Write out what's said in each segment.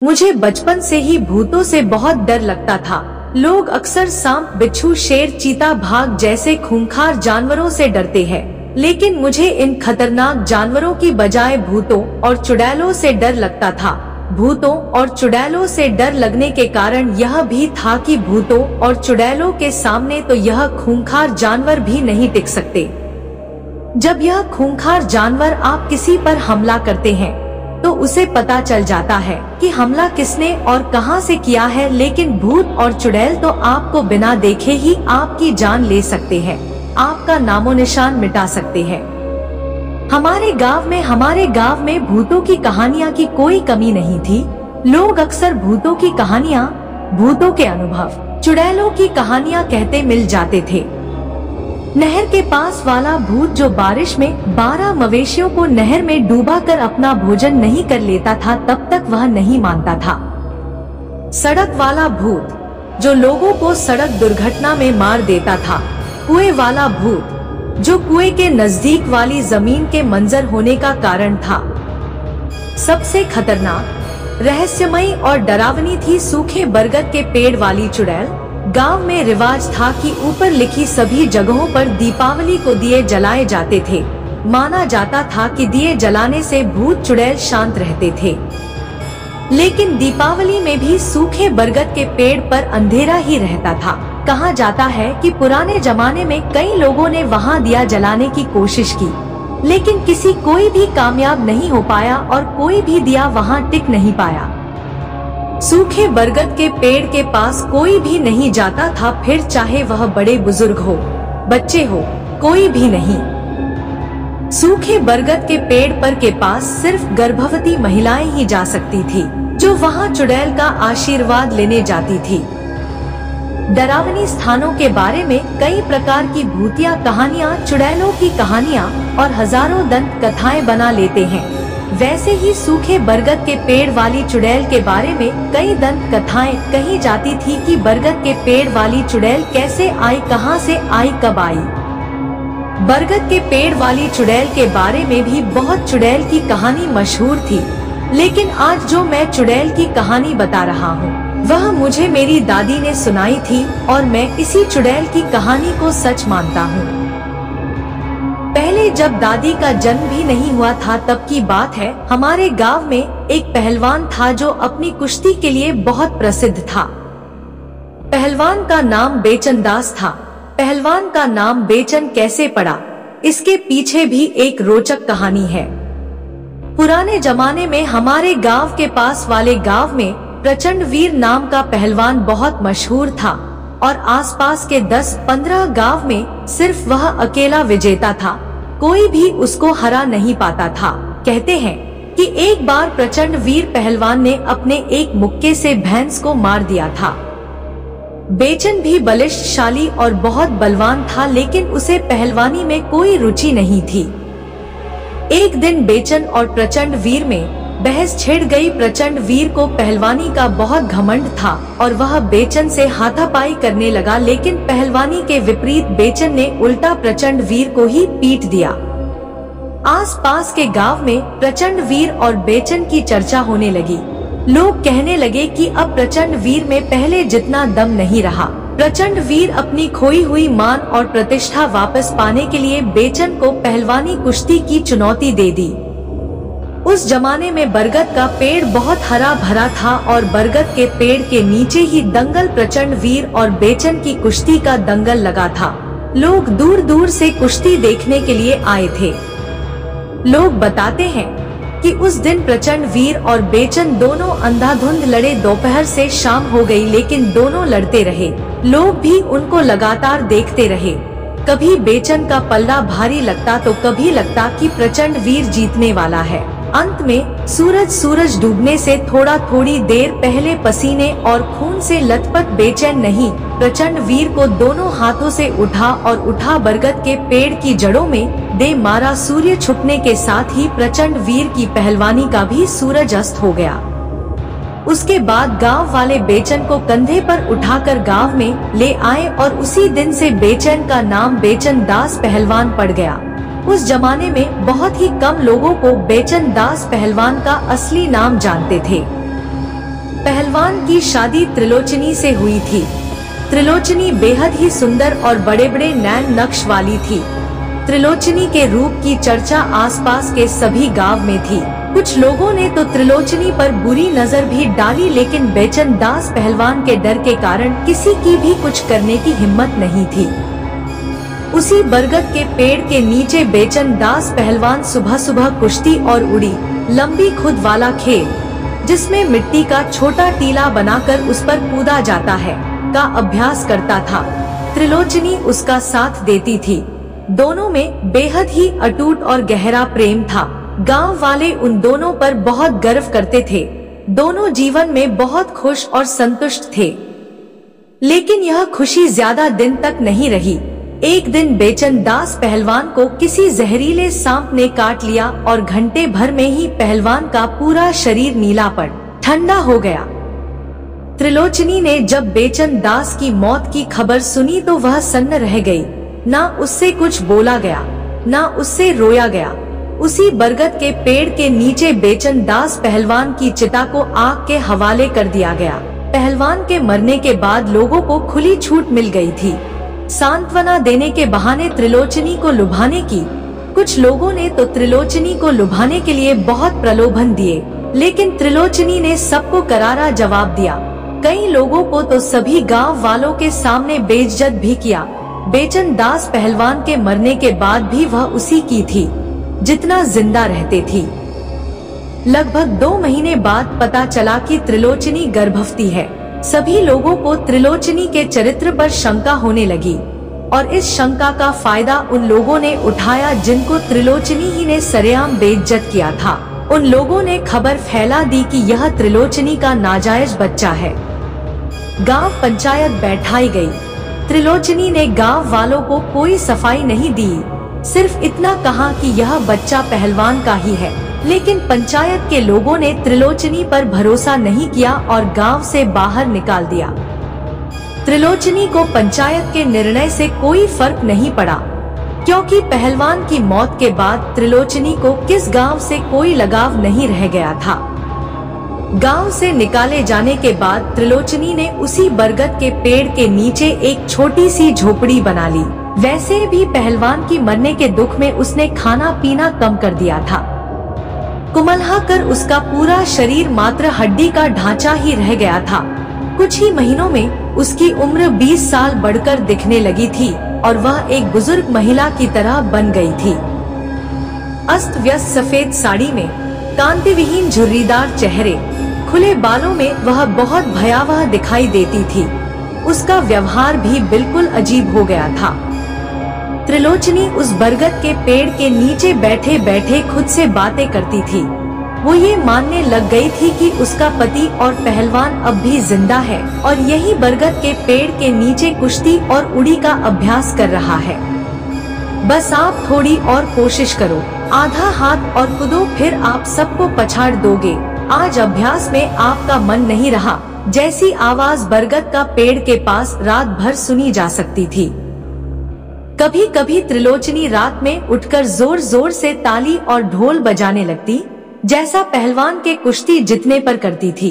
मुझे बचपन से ही भूतों से बहुत डर लगता था। लोग अक्सर सांप, बिच्छू, शेर, चीता, भाग जैसे खूंखार जानवरों से डरते हैं, लेकिन मुझे इन खतरनाक जानवरों की बजाय भूतों और चुड़ैलों से डर लगता था। भूतों और चुड़ैलों से डर लगने के कारण यह भी था कि भूतों और चुड़ैलों के सामने तो यह खूंखार जानवर भी नहीं टिक सकते। जब यह खूंखार जानवर आप किसी पर हमला करते हैं तो उसे पता चल जाता है कि हमला किसने और कहां से किया है, लेकिन भूत और चुड़ैल तो आपको बिना देखे ही आपकी जान ले सकते हैं, आपका नामो निशान मिटा सकते हैं। हमारे गांव में भूतों की कहानियां की कोई कमी नहीं थी। लोग अक्सर भूतों की कहानियां, भूतों के अनुभव, चुड़ैलों की कहानियां कहते मिल जाते थे। नहर के पास वाला भूत जो बारिश में 12 मवेशियों को नहर में डूबा कर अपना भोजन नहीं कर लेता था, तब तक वह नहीं मानता था। सड़क वाला भूत जो लोगों को सड़क दुर्घटना में मार देता था। कुएं वाला भूत जो कुएं के नजदीक वाली जमीन के मंजर होने का कारण था। सबसे खतरनाक, रहस्यमयी और डरावनी थी सूखे बरगद के पेड़ वाली चुड़ैल। गांव में रिवाज था कि ऊपर लिखी सभी जगहों पर दीपावली को दिए जलाए जाते थे। माना जाता था कि दिए जलाने से भूत चुड़ैल शांत रहते थे। लेकिन दीपावली में भी सूखे बरगद के पेड़ पर अंधेरा ही रहता था। कहा जाता है कि पुराने जमाने में कई लोगों ने वहां दिया जलाने की कोशिश की, लेकिन कोई भी कामयाब नहीं हो पाया और कोई भी दिया वहां टिक नहीं पाया। सूखे बरगद के पेड़ के पास कोई भी नहीं जाता था, फिर चाहे वह बड़े बुजुर्ग हो, बच्चे हो, कोई भी नहीं। सूखे बरगद के पेड़ पर के पास सिर्फ गर्भवती महिलाएं ही जा सकती थी, जो वहां चुड़ैल का आशीर्वाद लेने जाती थी। डरावनी स्थानों के बारे में कई प्रकार की भूतिया कहानियां, चुड़ैलों की कहानियां और हजारों दंत कथाएं बना लेते हैं। वैसे ही सूखे बरगद के पेड़ वाली चुड़ैल के बारे में कई दंत कथाएं कही जाती थी कि बरगद के पेड़ वाली चुड़ैल कैसे आई, कहां से आई, कब आई। बरगद के पेड़ वाली चुड़ैल के बारे में भी बहुत चुड़ैल की कहानी मशहूर थी, लेकिन आज जो मैं चुड़ैल की कहानी बता रहा हूँ वह मुझे मेरी दादी ने सुनाई थी और मैं इसी चुड़ैल की कहानी को सच मानता हूँ। पहले जब दादी का जन्म भी नहीं हुआ था तब की बात है। हमारे गांव में एक पहलवान था जो अपनी कुश्ती के लिए बहुत प्रसिद्ध था। पहलवान का नाम बेचन दास था। पहलवान का नाम बेचन कैसे पड़ा, इसके पीछे भी एक रोचक कहानी है। पुराने जमाने में हमारे गांव के पास वाले गांव में प्रचंड वीर नाम का पहलवान बहुत मशहूर था और आसपास के 10-15 गांव में सिर्फ वह अकेला विजेता था, कोई भी उसको हरा नहीं पाता था। कहते हैं कि एक बार प्रचंड वीर पहलवान ने अपने एक मुक्के से भैंस को मार दिया था। बेचन भी बलिष्ठशाली और बहुत बलवान था, लेकिन उसे पहलवानी में कोई रुचि नहीं थी। एक दिन बेचन और प्रचंड वीर में बहस छिड़ गई। प्रचंड वीर को पहलवानी का बहुत घमंड था और वह बेचन से हाथापाई करने लगा, लेकिन पहलवानी के विपरीत बेचन ने उल्टा प्रचंड वीर को ही पीट दिया। आसपास के गांव में प्रचंड वीर और बेचन की चर्चा होने लगी। लोग कहने लगे कि अब प्रचंड वीर में पहले जितना दम नहीं रहा। प्रचंड वीर अपनी खोई हुई मान और प्रतिष्ठा वापस पाने के लिए बेचन को पहलवानी कुश्ती की चुनौती दे दी। उस जमाने में बरगद का पेड़ बहुत हरा भरा था और बरगद के पेड़ के नीचे ही दंगल प्रचंड वीर और बेचन की कुश्ती का दंगल लगा था। लोग दूर दूर से कुश्ती देखने के लिए आए थे। लोग बताते हैं कि उस दिन प्रचंड वीर और बेचन दोनों अंधाधुंध लड़े। दोपहर से शाम हो गई, लेकिन दोनों लड़ते रहे। लोग भी उनको लगातार देखते रहे। कभी बेचन का पल्ला भारी लगता तो कभी लगता कि प्रचंड वीर जीतने वाला है। अंत में सूरज डूबने से थोड़ी देर पहले पसीने और खून से लथपथ बेचैन नहीं प्रचंड वीर को दोनों हाथों से उठा बरगद के पेड़ की जड़ों में दे मारा। सूर्य छुपने के साथ ही प्रचंड वीर की पहलवानी का भी सूरज अस्त हो गया। उसके बाद गांव वाले बेचन को कंधे पर उठाकर गांव में ले आए और उसी दिन से बेचन का नाम बेचन दास पहलवान पड़ गया। उस जमाने में बहुत ही कम लोगों को बेचन दास पहलवान का असली नाम जानते थे। पहलवान की शादी त्रिलोचनी से हुई थी। त्रिलोचनी बेहद ही सुंदर और बड़े बड़े नैन नक्श वाली थी। त्रिलोचनी के रूप की चर्चा आसपास के सभी गांव में थी। कुछ लोगों ने तो त्रिलोचनी पर बुरी नजर भी डाली, लेकिन बेचन दास पहलवान के डर के कारण किसी की भी कुछ करने की हिम्मत नहीं थी। उसी बरगद के पेड़ के नीचे बेचन दास पहलवान सुबह सुबह कुश्ती और उड़ी लंबी खुद वाला खेल, जिसमें मिट्टी का छोटा टीला बनाकर उस पर कूदा जाता है, का अभ्यास करता था। त्रिलोचनी उसका साथ देती थी। दोनों में बेहद ही अटूट और गहरा प्रेम था। गांव वाले उन दोनों पर बहुत गर्व करते थे। दोनों जीवन में बहुत खुश और संतुष्ट थे। लेकिन यह खुशी ज्यादा दिन तक नहीं रही। एक दिन बेचन दास पहलवान को किसी जहरीले सांप ने काट लिया और घंटे भर में ही पहलवान का पूरा शरीर नीला पड़ ठंडा हो गया। त्रिलोचनी ने जब बेचन दास की मौत की खबर सुनी तो वह सन्न रह गई। ना उससे कुछ बोला गया, ना उससे रोया गया। उसी बरगद के पेड़ के नीचे बेचन दास पहलवान की चिता को आग के हवाले कर दिया गया। पहलवान के मरने के बाद लोगों को खुली छूट मिल गई थी। सांत्वना देने के बहाने त्रिलोचनी को लुभाने की। कुछ लोगों ने तो त्रिलोचनी को लुभाने के लिए बहुत प्रलोभन दिए, लेकिन त्रिलोचनी ने सबको करारा जवाब दिया। कई लोगों को तो सभी गांव वालों के सामने बेइज्जत भी किया। बेचन दास पहलवान के मरने के बाद भी वह उसी की थी जितना जिंदा रहते थी। लगभग 2 महीने बाद पता चला कि त्रिलोचनी गर्भवती है। सभी लोगों को त्रिलोचनी के चरित्र पर शंका होने लगी और इस शंका का फायदा उन लोगों ने उठाया जिनको त्रिलोचनी ही ने सरेआम बेइज्जत किया था। उन लोगों ने खबर फैला दी कि यह त्रिलोचनी का नाजायज बच्चा है। गांव पंचायत बैठाई गई। त्रिलोचनी ने गांव वालों को कोई सफाई नहीं दी, सिर्फ इतना कहा कि यह बच्चा पहलवान का ही है। लेकिन पंचायत के लोगों ने त्रिलोचनी पर भरोसा नहीं किया और गांव से बाहर निकाल दिया। त्रिलोचनी को पंचायत के निर्णय से कोई फर्क नहीं पड़ा, क्योंकि पहलवान की मौत के बाद त्रिलोचनी को किस गांव से कोई लगाव नहीं रह गया था। गांव से निकाले जाने के बाद त्रिलोचनी ने उसी बरगद के पेड़ के नीचे एक छोटी सी झोपड़ी बना ली। वैसे भी पहलवान की मरने के दुख में उसने खाना पीना कम कर दिया था। कुमलहा कर उसका पूरा शरीर मात्र हड्डी का ढांचा ही रह गया था। कुछ ही महीनों में उसकी उम्र 20 साल बढ़कर दिखने लगी थी और वह एक बुजुर्ग महिला की तरह बन गई थी। अस्त व्यस्त सफेद साड़ी में, कांति विहीन झुर्रीदार चेहरे, खुले बालों में वह बहुत भयावह दिखाई देती थी। उसका व्यवहार भी बिल्कुल अजीब हो गया था। त्रिलोचनी उस बरगद के पेड़ के नीचे बैठे बैठे खुद से बातें करती थी। वो ये मानने लग गई थी कि उसका पति और पहलवान अब भी जिंदा है और यही बरगद के पेड़ के नीचे कुश्ती और उड़ी का अभ्यास कर रहा है। बस आप थोड़ी और कोशिश करो, आधा हाथ और कूदो, फिर आप सबको पछाड़ दोगे। आज अभ्यास में आपका मन नहीं रहा, जैसी आवाज बरगद का पेड़ के पास रात भर सुनी जा सकती थी। कभी कभी त्रिलोचनी रात में उठकर जोर जोर से ताली और ढोल बजाने लगती, जैसा पहलवान के कुश्ती जीतने पर करती थी।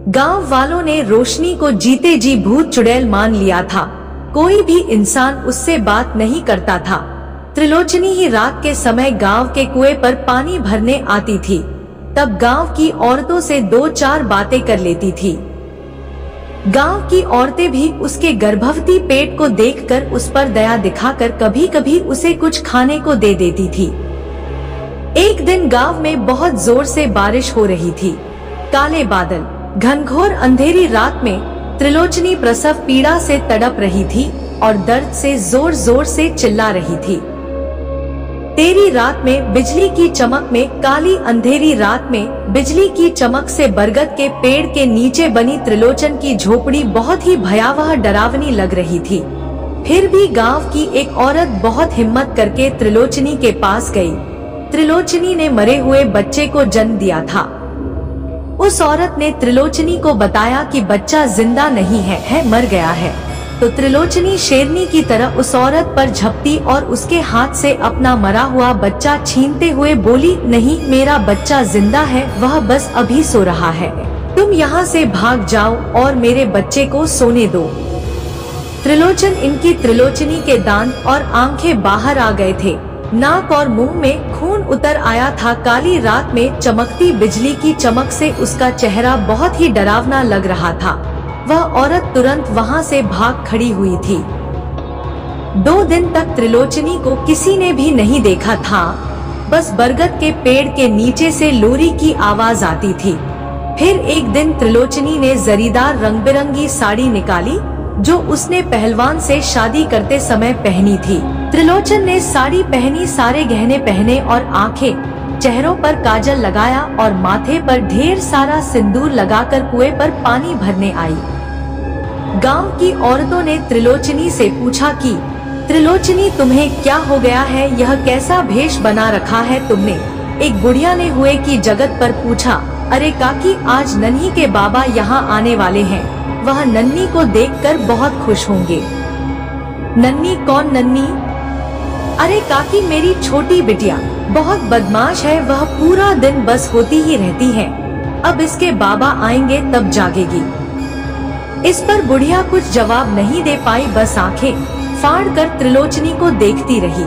गांव वालों ने रोशनी को जीते जी भूत चुड़ैल मान लिया था। कोई भी इंसान उससे बात नहीं करता था। त्रिलोचनी ही रात के समय गांव के कुएं पर पानी भरने आती थी। तब गांव की औरतों से 2-4 बातें कर लेती थी। गांव की औरतें भी उसके गर्भवती पेट को देखकर उस पर दया दिखाकर कभी कभी उसे कुछ खाने को दे देती थी। एक दिन गांव में बहुत जोर से बारिश हो रही थी। काले बादल, घनघोर अंधेरी रात में त्रिलोचनी प्रसव पीड़ा से तड़प रही थी और दर्द से जोर जोर से चिल्ला रही थी। तेरी रात में बिजली की चमक में, काली अंधेरी रात में बिजली की चमक से बरगद के पेड़ के नीचे बनी त्रिलोचन की झोपड़ी बहुत ही भयावह डरावनी लग रही थी। फिर भी गांव की एक औरत बहुत हिम्मत करके त्रिलोचनी के पास गई। त्रिलोचनी ने मरे हुए बच्चे को जन्म दिया था। उस औरत ने त्रिलोचनी को बताया कि बच्चा जिंदा नहीं है, मर गया है। तो त्रिलोचनी शेरनी की तरह उस औरत पर झपटी और उसके हाथ से अपना मरा हुआ बच्चा छीनते हुए बोली, नहीं, मेरा बच्चा जिंदा है, वह बस अभी सो रहा है। तुम यहाँ से भाग जाओ और मेरे बच्चे को सोने दो। त्रिलोचन इनकी त्रिलोचनी के दांत और आंखें बाहर आ गए थे, नाक और मुंह में खून उतर आया था। काली रात में चमकती बिजली की चमक से उसका चेहरा बहुत ही डरावना लग रहा था। वह औरत तुरंत वहां से भाग खड़ी हुई थी। 2 दिन तक त्रिलोचनी को किसी ने भी नहीं देखा था। बस बरगद के पेड़ के नीचे से लोरी की आवाज आती थी। फिर एक दिन त्रिलोचनी ने जरीदार रंग बिरंगी साड़ी निकाली जो उसने पहलवान से शादी करते समय पहनी थी। त्रिलोचन ने साड़ी पहनी, सारे गहने पहने और आंखें, चेहरों पर काजल लगाया और माथे पर ढेर सारा सिंदूर लगाकर कुएं पर पानी भरने आई। गांव की औरतों ने त्रिलोचनी से पूछा कि त्रिलोचनी तुम्हें क्या हो गया है, यह कैसा भेष बना रखा है तुमने। एक बुढ़िया ने हुए की जगत पर पूछा, अरे काकी, आज नन्ही के बाबा यहाँ आने वाले हैं, वह नन्ही को देखकर बहुत खुश होंगे। नन्ही? कौन नन्ही? अरे काकी, मेरी छोटी बिटिया, बहुत बदमाश है, वह पूरा दिन बस होती ही रहती है, अब इसके बाबा आएंगे तब जागेगी। इस पर बुढ़िया कुछ जवाब नहीं दे पाई, बस आंखें फाड़ कर त्रिलोचनी को देखती रही।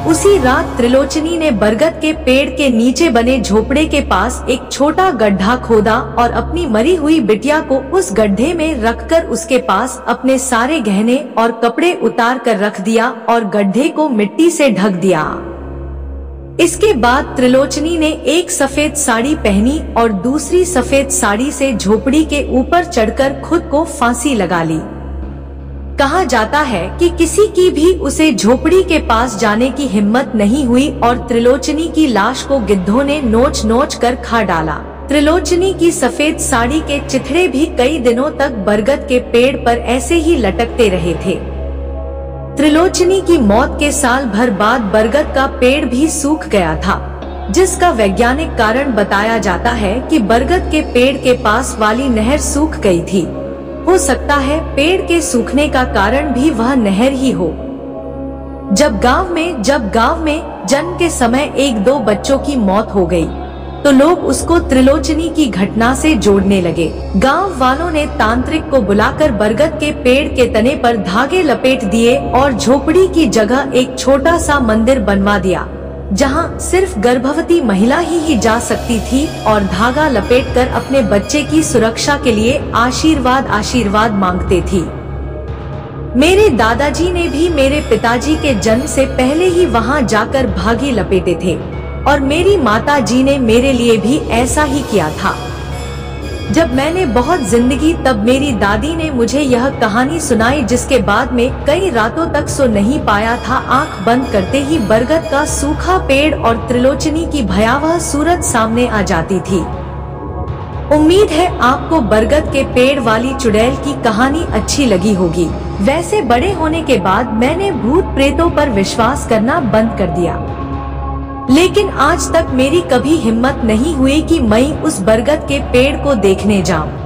उसी रात त्रिलोचनी ने बरगद के पेड़ के नीचे बने झोपड़े के पास एक छोटा गड्ढा खोदा और अपनी मरी हुई बिटिया को उस गड्ढे में रखकर उसके पास अपने सारे गहने और कपड़े उतार कर रख दिया और गड्ढे को मिट्टी से ढक दिया। इसके बाद त्रिलोचनी ने एक सफेद साड़ी पहनी और दूसरी सफेद साड़ी से झोपड़ी के ऊपर चढ़कर खुद को फांसी लगा ली। कहा जाता है कि किसी की भी उसे झोपड़ी के पास जाने की हिम्मत नहीं हुई और त्रिलोचनी की लाश को गिद्धों ने नोच नोच कर खा डाला। त्रिलोचनी की सफेद साड़ी के चिथड़े भी कई दिनों तक बरगद के पेड़ पर ऐसे ही लटकते रहे थे। त्रिलोचनी की मौत के साल भर बाद बरगद का पेड़ भी सूख गया था, जिसका वैज्ञानिक कारण बताया जाता है कि बरगद के पेड़ के पास वाली नहर सूख गई थी। हो सकता है पेड़ के सूखने का कारण भी वह नहर ही हो। जब गांव में जन्म के समय 1-2 बच्चों की मौत हो गई, तो लोग उसको त्रिलोचनी की घटना से जोड़ने लगे। गांव वालों ने तांत्रिक को बुलाकर बरगद के पेड़ के तने पर धागे लपेट दिए और झोपड़ी की जगह एक छोटा सा मंदिर बनवा दिया, जहां सिर्फ गर्भवती महिला ही जा सकती थी और धागा लपेटकर अपने बच्चे की सुरक्षा के लिए आशीर्वाद मांगते थी। मेरे दादाजी ने भी मेरे पिताजी के जन्म से पहले ही वहां जाकर धागे लपेटे थे और मेरी माता जी ने मेरे लिए भी ऐसा ही किया था। जब मैंने बहुत जिंदगी तब मेरी दादी ने मुझे यह कहानी सुनाई, जिसके बाद में कई रातों तक सो नहीं पाया था। आंख बंद करते ही बरगद का सूखा पेड़ और त्रिलोचनी की भयावह सूरत सामने आ जाती थी। उम्मीद है आपको बरगद के पेड़ वाली चुड़ैल की कहानी अच्छी लगी होगी। वैसे बड़े होने के बाद मैंने भूत प्रेतों पर विश्वास करना बंद कर दिया, लेकिन आज तक मेरी कभी हिम्मत नहीं हुई कि मैं उस बरगद के पेड़ को देखने जाऊं।